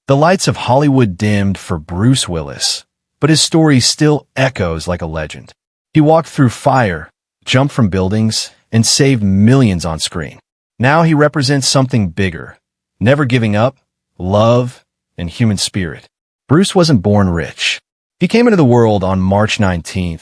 The lights of Hollywood dimmed for Bruce Willis, but his story still echoes like a legend. He walked through fire, jumped from buildings, and saved millions on screen. Now he represents something bigger, never giving up, love, and human spirit. Bruce wasn't born rich. He came into the world on March 19,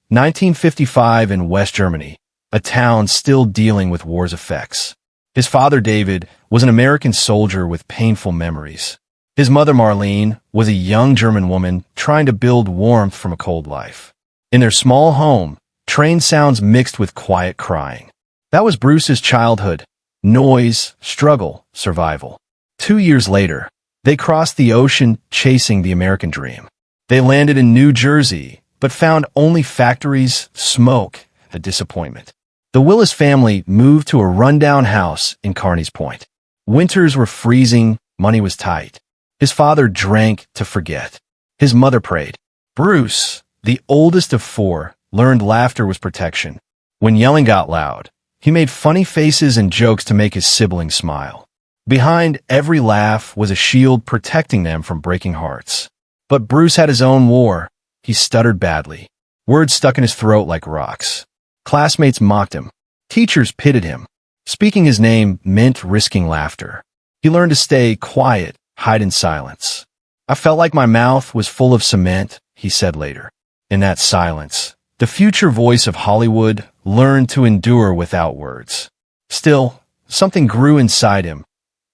1955 in West Germany, a town still dealing with war's effects. His father, David, was an American soldier with painful memories. His mother, Marlene, was a young German woman trying to build warmth from a cold life. In their small home, train sounds mixed with quiet crying. That was Bruce's childhood. Noise, struggle, survival. 2 years later, they crossed the ocean chasing the American dream. They landed in New Jersey, but found only factories, smoke, and disappointment. The Willis family moved to a rundown house in Carneys Point. Winters were freezing, money was tight. His father drank to forget. His mother prayed. Bruce, the oldest of 4, learned laughter was protection. When yelling got loud, he made funny faces and jokes to make his siblings smile. Behind every laugh was a shield protecting them from breaking hearts. But Bruce had his own war. He stuttered badly. Words stuck in his throat like rocks. Classmates mocked him. Teachers pitted him. Speaking his name meant risking laughter. He learned to stay quiet, hide in silence. I felt like my mouth was full of cement, he said later. In that silence, the future voice of Hollywood learned to endure without words. Still, something grew inside him.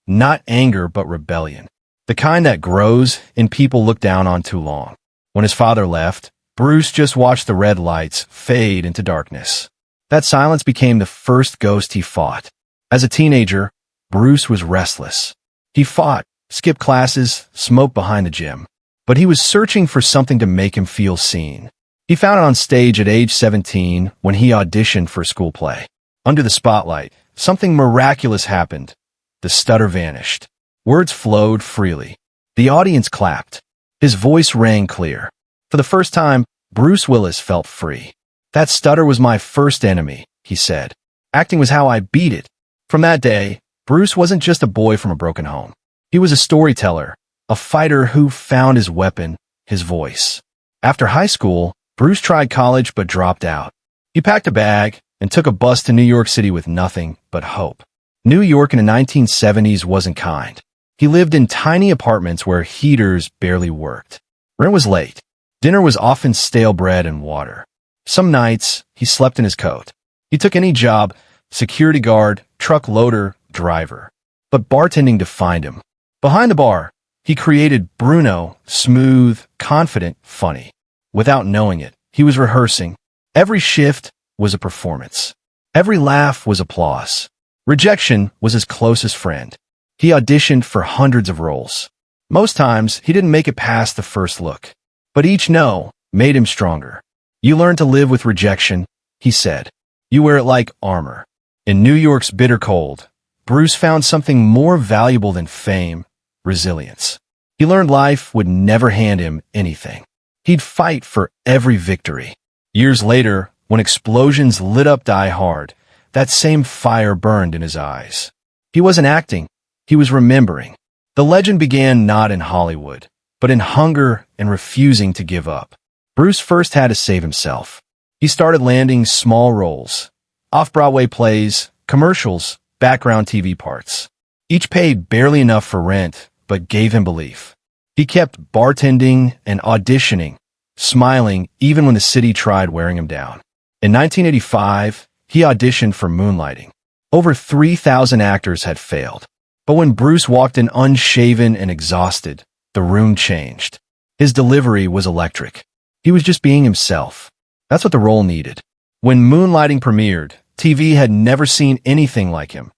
Not anger, but rebellion. The kind that grows in people looked down on too long. When his father left, Bruce just watched the red lights fade into darkness. That silence became the first ghost he fought. As a teenager, Bruce was restless. He fought, skipped classes, smoked behind the gym. But he was searching for something to make him feel seen. He found it on stage at age 17 when he auditioned for a school play. Under the spotlight, something miraculous happened. The stutter vanished. Words flowed freely. The audience clapped. His voice rang clear. For the first time, Bruce Willis felt free. That stutter was my first enemy, he said. Acting was how I beat it. From that day, Bruce wasn't just a boy from a broken home. He was a storyteller, a fighter who found his weapon, his voice. After high school, Bruce tried college but dropped out. He packed a bag and took a bus to New York City with nothing but hope. New York in the 1970s wasn't kind. He lived in tiny apartments where heaters barely worked. Rent was late. Dinner was often stale bread and water. Some nights, he slept in his coat. He took any job, security guard, truck loader, driver. But bartending defined him. Behind the bar, he created Bruno, smooth, confident, funny. Without knowing it, he was rehearsing. Every shift was a performance. Every laugh was applause. Rejection was his closest friend. He auditioned for hundreds of roles. Most times, he didn't make it past the first look. But each no made him stronger. You learn to live with rejection, he said. You wear it like armor. In New York's bitter cold, Bruce found something more valuable than fame, resilience. He learned life would never hand him anything. He'd fight for every victory. Years later, when explosions lit up Die Hard, that same fire burned in his eyes. He wasn't acting. He was remembering. The legend began not in Hollywood, but in hunger and refusing to give up. Bruce first had to save himself. He started landing small roles, off-Broadway plays, commercials, background TV parts. Each paid barely enough for rent, but gave him belief. He kept bartending and auditioning, smiling even when the city tried wearing him down. In 1985, he auditioned for Moonlighting. Over 3,000 actors had failed. But when Bruce walked in unshaven and exhausted, the room changed. His delivery was electric. He was just being himself. That's what the role needed. When Moonlighting premiered, TV had never seen anything like him.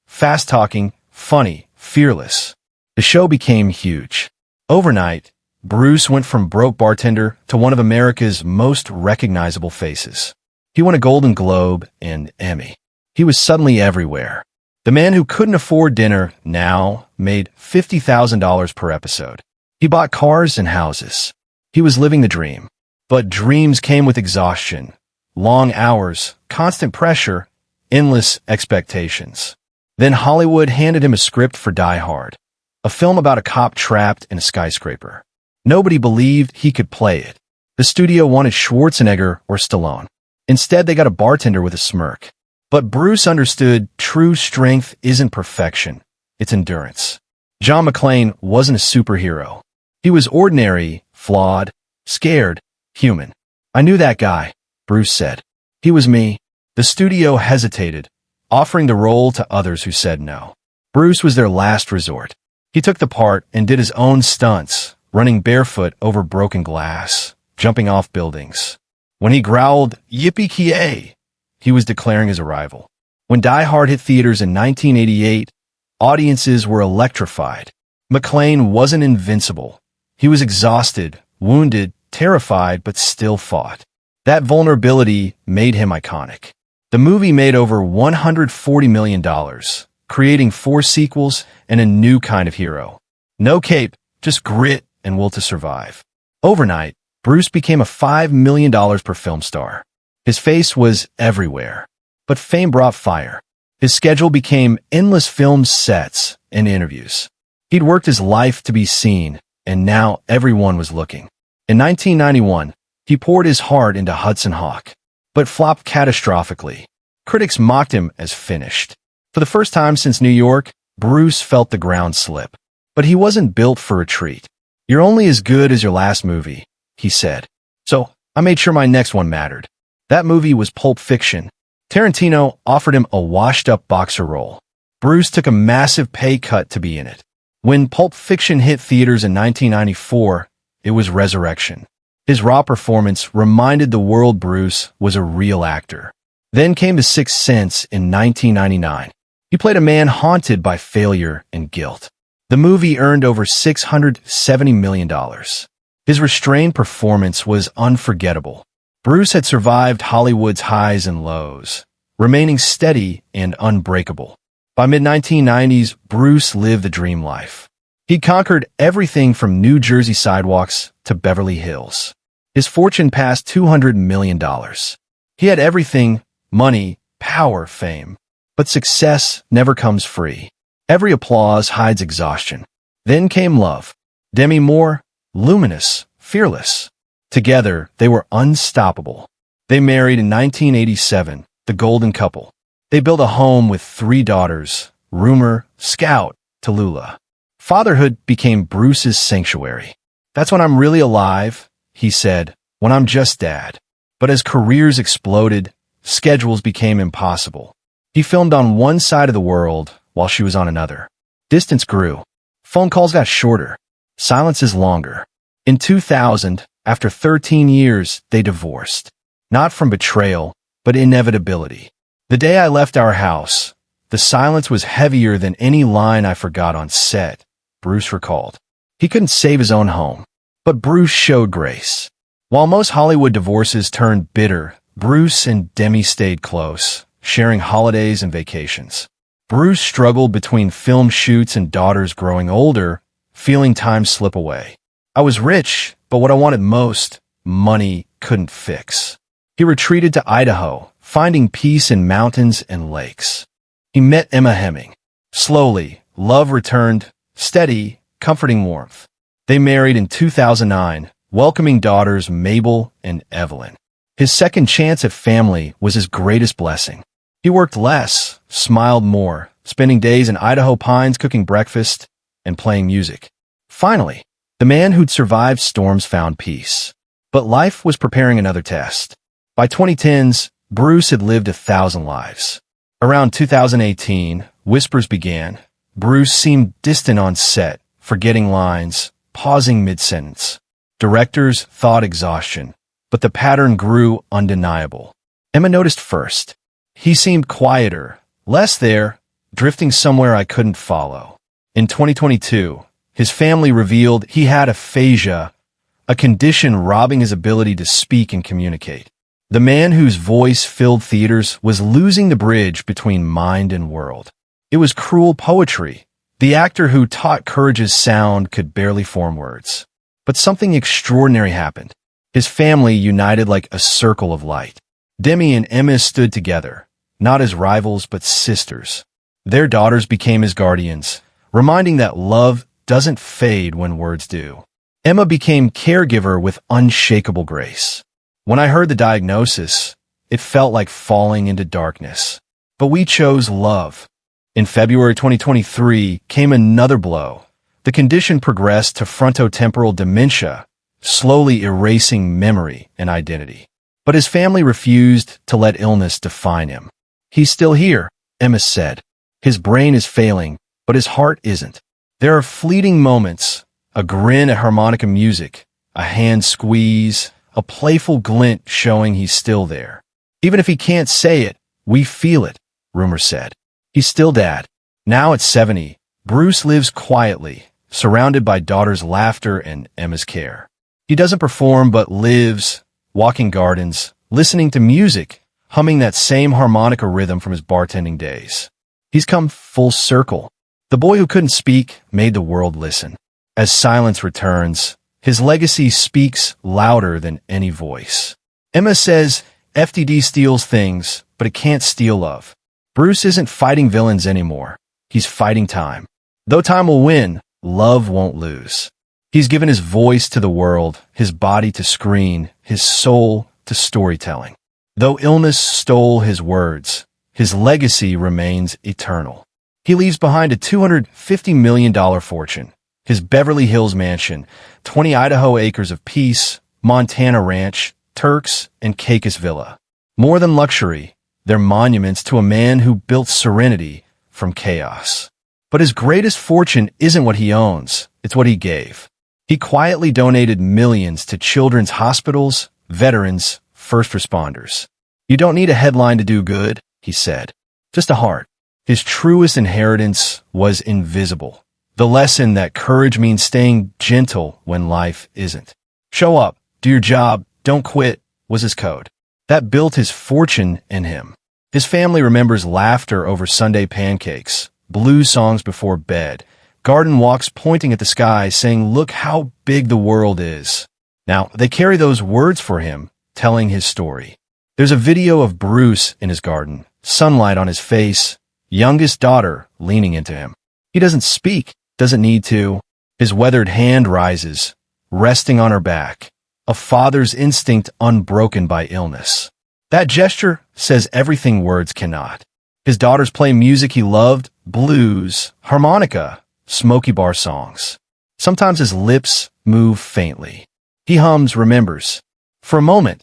Fast-talking, funny, fearless. The show became huge. Overnight, Bruce went from broke bartender to one of America's most recognizable faces. He won a Golden Globe and Emmy. He was suddenly everywhere. The man who couldn't afford dinner now made $50,000 per episode. He bought cars and houses. He was living the dream. But dreams came with exhaustion, long hours, constant pressure, endless expectations. Then Hollywood handed him a script for Die Hard. a film about a cop trapped in a skyscraper. Nobody believed he could play it. The studio wanted Schwarzenegger or Stallone. Instead, they got a bartender with a smirk. But Bruce understood true strength isn't perfection, it's endurance. John McClane wasn't a superhero. He was ordinary, flawed, scared, human. I knew that guy, Bruce said. He was me. The studio hesitated, offering the role to others who said no. Bruce was their last resort. He took the part and did his own stunts, running barefoot over broken glass, jumping off buildings. When he growled, "Yippee-ki-yay!" he was declaring his arrival. When Die Hard hit theaters in 1988, audiences were electrified. McClane wasn't invincible. He was exhausted, wounded, terrified, but still fought. That vulnerability made him iconic. The movie made over $140 million, creating 4 sequels and a new kind of hero. No cape, just grit and will to survive. Overnight, Bruce became a $5 million per film star. His face was everywhere. But fame brought fire. His schedule became endless film sets and interviews. He'd worked his life to be seen, and now everyone was looking. In 1991, he poured his heart into Hudson Hawk, but flopped catastrophically. Critics mocked him as finished. For the first time since New York, Bruce felt the ground slip. But he wasn't built for retreat. "You're only as good as your last movie," he said. So I made sure my next one mattered. That movie was Pulp Fiction. Tarantino offered him a washed-up boxer role. Bruce took a massive pay cut to be in it. When Pulp Fiction hit theaters in 1994, it was resurrection. His raw performance reminded the world Bruce was a real actor. Then came The Sixth Sense in 1999. He played a man haunted by failure and guilt. The movie earned over $670 million. His restrained performance was unforgettable. Bruce had survived Hollywood's highs and lows, remaining steady and unbreakable. By mid-1990s, Bruce lived the dream life. He'd conquered everything from New Jersey sidewalks to Beverly Hills. His fortune passed $200 million. He had everything: money, power, fame. But success never comes free. Every applause hides exhaustion. Then came love. Demi Moore, luminous, fearless. Together, they were unstoppable. They married in 1987, the golden couple. They built a home with 3 daughters, Rumor, Scout, Tallulah. Fatherhood became Bruce's sanctuary. "That's when I'm really alive," he said, "when I'm just dad." But as careers exploded, schedules became impossible. He filmed on one side of the world while she was on another. Distance grew. Phone calls got shorter. Silences longer. In 2000, after 13 years, they divorced. Not from betrayal, but inevitability. "The day I left our house, the silence was heavier than any line I forgot on set," Bruce recalled. He couldn't save his own home. But Bruce showed grace. While most Hollywood divorces turned bitter, Bruce and Demi stayed close, sharing holidays and vacations. Bruce struggled between film shoots and daughters growing older, feeling time slip away. "I was rich, but what I wanted most, money couldn't fix." He retreated to Idaho, finding peace in mountains and lakes. He met Emma Hemming. Slowly, love returned, steady, comforting warmth. They married in 2009, welcoming daughters Mabel and Evelyn. His second chance at family was his greatest blessing. He worked less, smiled more, spending days in Idaho pines cooking breakfast and playing music. Finally, the man who'd survived storms found peace. But life was preparing another test. By 2010s, Bruce had lived 1,000 lives. Around 2018, whispers began. Bruce seemed distant on set, forgetting lines, pausing mid-sentence. Directors thought exhaustion, but the pattern grew undeniable. Emma noticed first. He seemed quieter, less there, drifting somewhere I couldn't follow. In 2022, his family revealed he had aphasia, a condition robbing his ability to speak and communicate. The man whose voice filled theaters was losing the bridge between mind and world. It was cruel poetry. The actor who taught courage's sound could barely form words. But something extraordinary happened. His family united like a circle of light. Demi and Emma stood together, not as rivals but sisters. Their daughters became his guardians, reminding that love doesn't fade when words do. Emma became caregiver with unshakable grace. When I heard the diagnosis, it felt like falling into darkness. But we chose love. In February 2023 came another blow. The condition progressed to frontotemporal dementia, slowly erasing memory and identity. But his family refused to let illness define him. "He's still here," Emma said. "His brain is failing, but his heart isn't." There are fleeting moments, a grin at harmonica music, a hand squeeze, a playful glint showing he's still there. "Even if he can't say it, we feel it," Rumor said. He's still Dad. Now at 70, Bruce lives quietly, surrounded by daughter's laughter and Emma's care. He doesn't perform but lives, walking gardens, listening to music, humming that same harmonica rhythm from his bartending days. He's come full circle. The boy who couldn't speak made the world listen. As silence returns, his legacy speaks louder than any voice. Emma says FTD steals things, but it can't steal love. Bruce isn't fighting villains anymore. He's fighting time. Though time will win, love won't lose. He's given his voice to the world, his body to screen, his soul to storytelling. Though illness stole his words, his legacy remains eternal. He leaves behind a $250 million fortune, his Beverly Hills mansion, 20 Idaho acres of peace, Montana ranch, Turks, and Caicos Villa. More than luxury, they're monuments to a man who built serenity from chaos. But his greatest fortune isn't what he owns, it's what he gave. He quietly donated millions to children's hospitals, veterans, first responders. "You don't need a headline to do good," he said. "Just a heart." His truest inheritance was invisible. The lesson that courage means staying gentle when life isn't. "Show up, do your job, don't quit," was his code. That built his fortune in him. His family remembers laughter over Sunday pancakes, blues songs before bed, garden walks pointing at the sky saying, "Look how big the world is." Now, they carry those words for him, telling his story. There's a video of Bruce in his garden, sunlight on his face, youngest daughter leaning into him. He doesn't speak, doesn't need to. His weathered hand rises, resting on her back, a father's instinct unbroken by illness. That gesture says everything words cannot. His daughters play music he loved, blues, harmonica, smoky bar songs. Sometimes his lips move faintly. He hums, remembers. For a moment,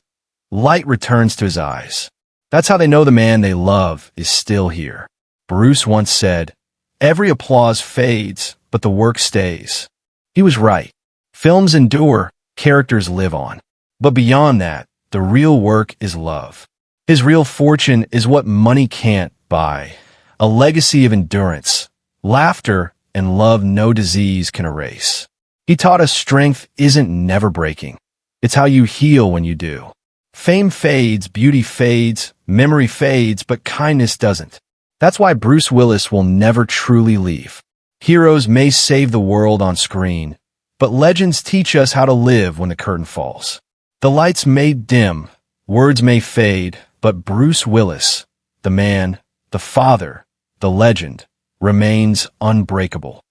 light returns to his eyes. That's how they know the man they love is still here. Bruce once said, "Every applause fades, but the work stays." He was right. Films endure, characters live on. But beyond that, the real work is love. His real fortune is what money can't buy. A legacy of endurance, laughter, and love no disease can erase. He taught us strength isn't never breaking. It's how you heal when you do. Fame fades, beauty fades, memory fades, but kindness doesn't. That's why Bruce Willis will never truly leave. Heroes may save the world on screen, but legends teach us how to live when the curtain falls. The lights may dim, words may fade, but Bruce Willis, the man, the father, the legend, remains unbreakable.